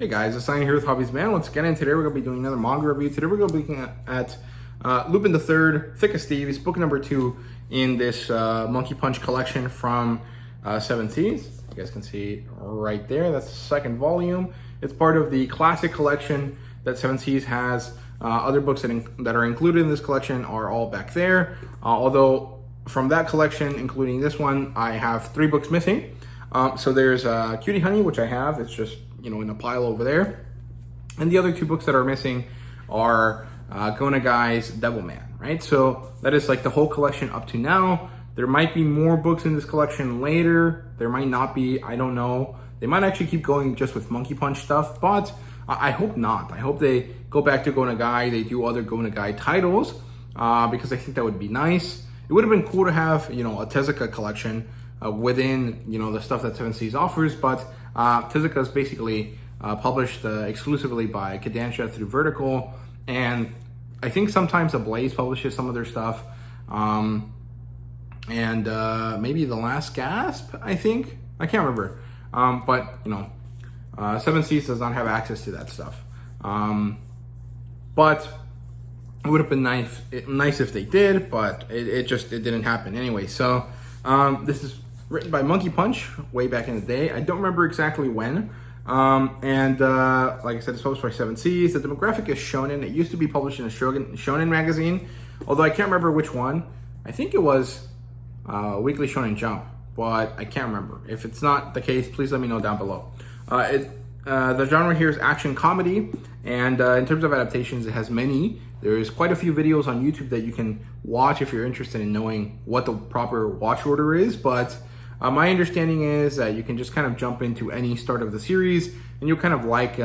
Hey guys, it's Sign here with HobbiesofaMan. Once again, and today we're going to be doing another manga review. Today we're going to be looking at Lupin the Third, Thick as Thieves, book number 2 in this Monkey Punch collection from Seven Seas. You guys can see it right there. That's the second volume. It's part of the classic collection that Seven Seas has. Other books that are included in this collection are all back there. Although from that collection, including this one, I have 3 books missing. So there's Cutie Honey, which I have. It's just, in a pile over there. And the other 2 books that are missing are Guy's Devilman, right? So that is like the whole collection up to now. There might be more books in this collection later. There might not be, I don't know. They might actually keep going just with Monkey Punch stuff, but I hope not. I hope they go back to Guy. They do other Guy titles because I think that would be nice. It would have been cool to have, a Tezuka collection within, the stuff that Seven Seas offers, but Tezuka is basically published exclusively by Kodansha through Vertical, and I think sometimes Ablaze publishes some of their stuff, and maybe The Last Gasp, I think. I can't remember, but, Seven Seas does not have access to that stuff, but it would have been nice if they did, but it didn't happen anyway. So this is written by Monkey Punch way back in the day. I don't remember exactly when. Like I said, it's published by Seven Seas. The demographic is shonen. It used to be published in a shonen magazine, although I can't remember which one. I think it was Weekly Shonen Jump, but I can't remember. If it's not the case, please let me know down below. The genre here is action comedy, and in terms of adaptations, it has many. There's quite a few videos on YouTube that you can watch if you're interested in knowing what the proper watch order is, but my understanding is that you can just kind of jump into any start of the series, and you'll kind of like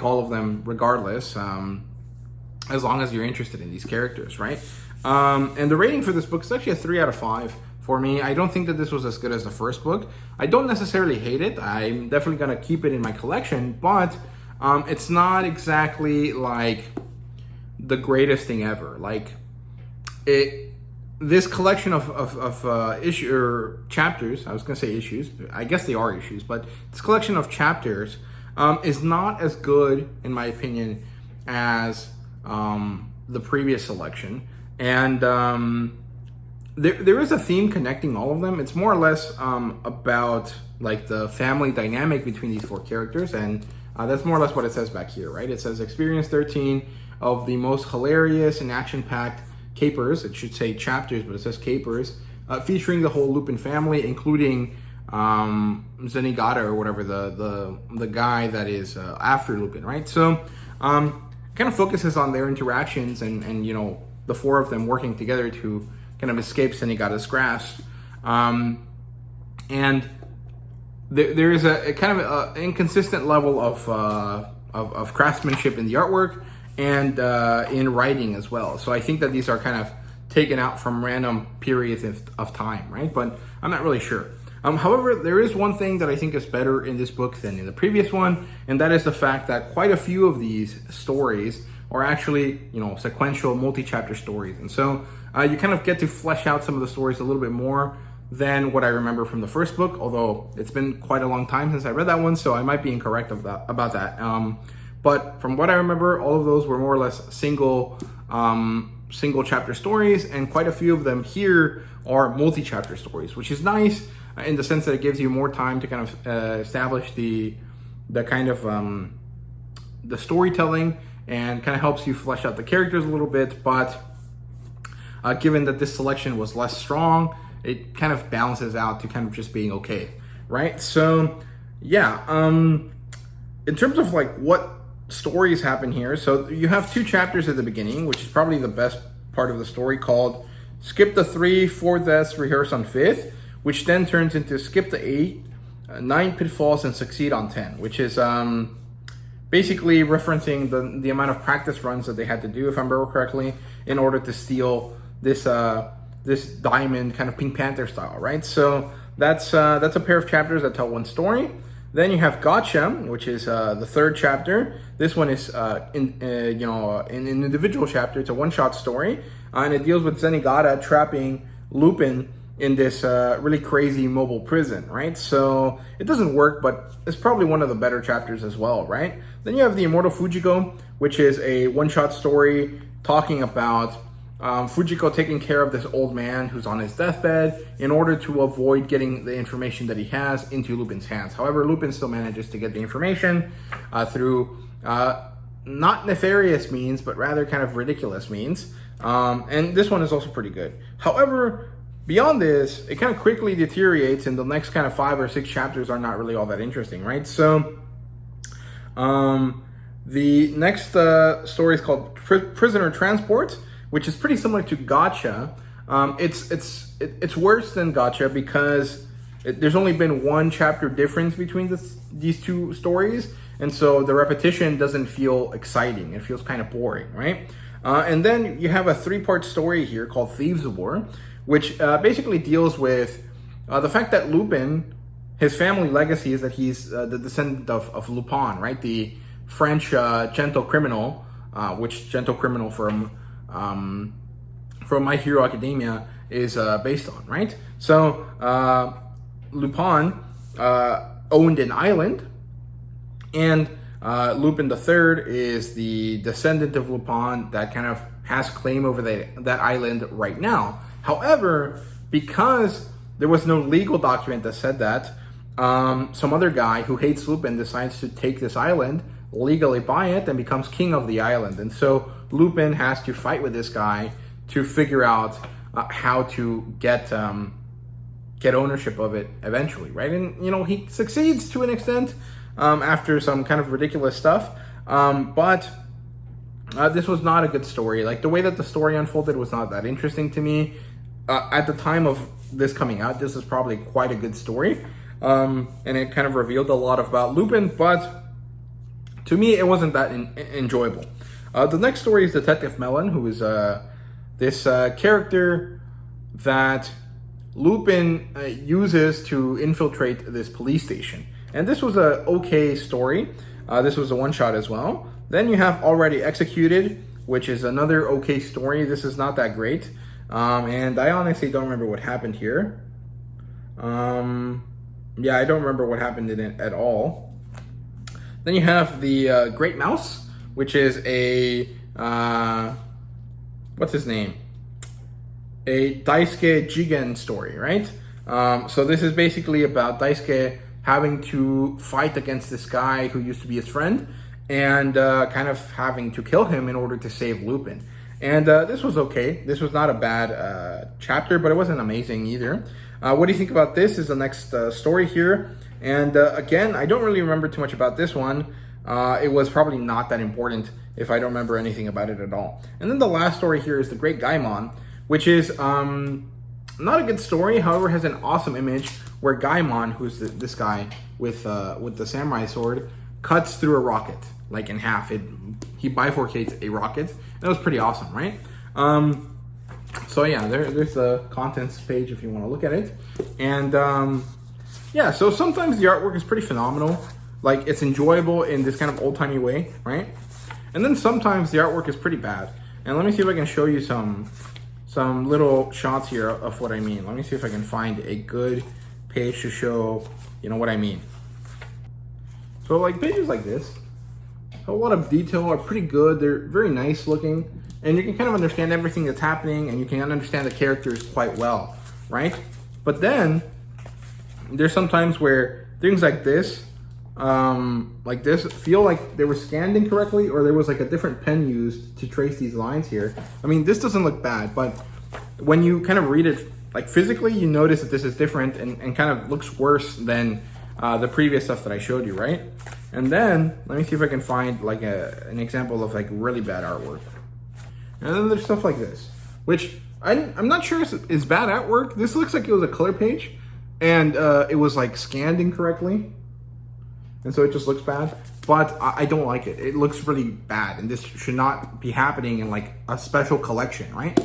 all of them regardless, as long as you're interested in these characters, right? And the rating for this book is actually a 3 out of 5 for me. I don't think that this was as good as the first book. I don't necessarily hate it. I'm definitely gonna keep it in my collection, but it's not exactly like the greatest thing ever. Like this collection of chapters, I was gonna say issues, I guess they are issues, but this collection of chapters is not as good, in my opinion, as the previous selection. And there is a theme connecting all of them. It's more or less about like the family dynamic between these 4 characters, and that's more or less what it says back here, right? It says experience 13 of the most hilarious and action-packed capers. It should say chapters, but it says capers, featuring the whole Lupin family, including Zenigata, or whatever, the guy that is after Lupin, right? So kind of focuses on their interactions and the 4 of them working together to kind of escape Zenigata's grasp. And there is a kind of inconsistent level of craftsmanship in the artwork and in writing as well. So I think that these are kind of taken out from random periods of time, right? But I'm not really sure. However, there is one thing that I think is better in this book than in the previous one, and that is the fact that quite a few of these stories are actually, sequential multi-chapter stories. And so you kind of get to flesh out some of the stories a little bit more than what I remember from the first book, although it's been quite a long time since I read that one, so I might be incorrect about that. But from what I remember, all of those were more or less single chapter stories, and quite a few of them here are multi-chapter stories, which is nice in the sense that it gives you more time to kind of establish the kind of the storytelling, and kind of helps you flesh out the characters a little bit. But given that this selection was less strong, it kind of balances out to kind of just being okay, right? So yeah, in terms of like what stories happen here, so you have 2 chapters at the beginning, which is probably the best part of the story, called Skip the 3, 4 Deaths, Rehearse on 5th, which then turns into Skip the 8, 9 Pitfalls, and Succeed on 10, which is basically referencing the amount of practice runs that they had to do, if I remember correctly, in order to steal this diamond, kind of Pink Panther style, right? So that's a pair of chapters that tell one story. Then you have Gotcha, which is the 3rd chapter. This one is an individual chapter. It's a one-shot story, and it deals with Zenigata trapping Lupin in this really crazy mobile prison, right? So it doesn't work, but it's probably one of the better chapters as well, right? Then you have the Immortal Fujiko, which is a one-shot story talking about Fujiko taking care of this old man who's on his deathbed in order to avoid getting the information that he has into Lupin's hands. However, Lupin still manages to get the information through not nefarious means, but rather kind of ridiculous means. And this one is also pretty good. However, beyond this, it kind of quickly deteriorates, and the next kind of 5 or 6 chapters are not really all that interesting, right? So, the next story is called Prisoner Transport, which is pretty similar to Gotcha. It's worse than Gotcha because there's only been 1 chapter difference between these 2 stories, and so the repetition doesn't feel exciting. It feels kind of boring, right? And then you have a 3-part story here called Thieves of War, which basically deals with the fact that Lupin, his family legacy is that he's the descendant of Lupin, right? The French gentle criminal, which gentle criminal from My Hero Academia is based on, right? So Lupin owned an island, and Lupin III is the descendant of Lupin that kind of has claim over that island right now. However, because there was no legal document that said that, some other guy who hates Lupin decides to take this island, legally buy it, and becomes king of the island. And so Lupin has to fight with this guy to figure out how to get ownership of it eventually, right? And, you know, he succeeds to an extent after some kind of ridiculous stuff. But this was not a good story. Like, the way that the story unfolded was not that interesting to me. At the time of this coming out, this is probably quite a good story. And it kind of revealed a lot about Lupin, but to me, it wasn't that enjoyable. The next story is Detective Melon, who is this character that Lupin uses to infiltrate this police station. And this was a okay story. This was a one-shot as well. Then you have Already Executed, which is another okay story. This is not that great. And I honestly don't remember what happened here. Yeah, I don't remember what happened in it at all. Then you have the Great Mouse, which is a, what's his name? A Daisuke Jigen story, right? So this is basically about Daisuke having to fight against this guy who used to be his friend, and kind of having to kill him in order to save Lupin. And this was okay. This was not a bad chapter, but it wasn't amazing either. What do you think about this is the next story here. And again, I don't really remember too much about this one. It was probably not that important if I don't remember anything about it at all. And then the last story here is The Great Gaimon, which is not a good story, however has an awesome image where Gaimon, who's this guy with the samurai sword, cuts through a rocket, like in half. He bifurcates a rocket. That was pretty awesome, right? So yeah, there's the contents page if you want to look at it. And yeah, so sometimes the artwork is pretty phenomenal. Like, it's enjoyable in this kind of old-timey way, right? And then sometimes the artwork is pretty bad. And let me see if I can show you some little shots here of what I mean. Let me see if I can find a good page to show, you know, what I mean. So like pages like this, a lot of detail, are pretty good. They're very nice looking, and you can kind of understand everything that's happening, and you can understand the characters quite well, right? But then there's sometimes where things like this feel like they were scanned incorrectly, or there was like a different pen used to trace these lines here. I mean, this doesn't look bad, but when you kind of read it like physically, you notice that this is different and kind of looks worse than the previous stuff that I showed you, right? And then let me see if I can find like an example of like really bad artwork. And then there's stuff like this, which I'm not sure is bad artwork. This looks like it was a color page, and it was like scanned incorrectly, and so it just looks bad. But I don't like it. It looks really bad, and this should not be happening in like a special collection, right?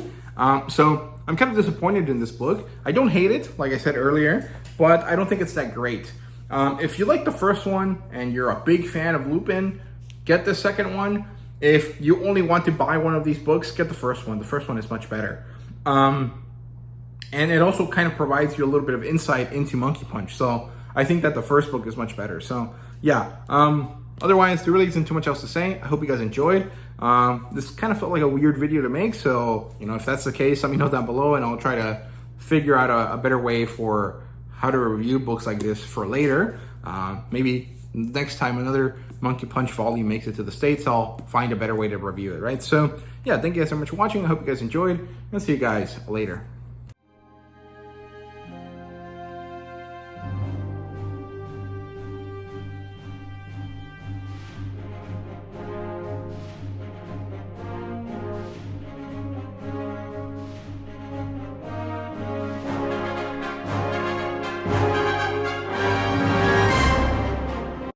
So I'm kind of disappointed in this book. I don't hate it, like I said earlier, but I don't think it's that great. If you like the first one and you're a big fan of Lupin, get the second one. If you only want to buy one of these books, get the first one. The first one is much better. And it also kind of provides you a little bit of insight into Monkey Punch. So I think that the first book is much better. So yeah, otherwise there really isn't too much else to say. I hope you guys enjoyed. This kind of felt like a weird video to make. So, you know, if that's the case, let me know down below and I'll try to figure out a better way for how to review books like this for later. Maybe next time another Monkey Punch volume makes it to the States, I'll find a better way to review it, right? So yeah, thank you guys so much for watching. I hope you guys enjoyed, and see you guys later.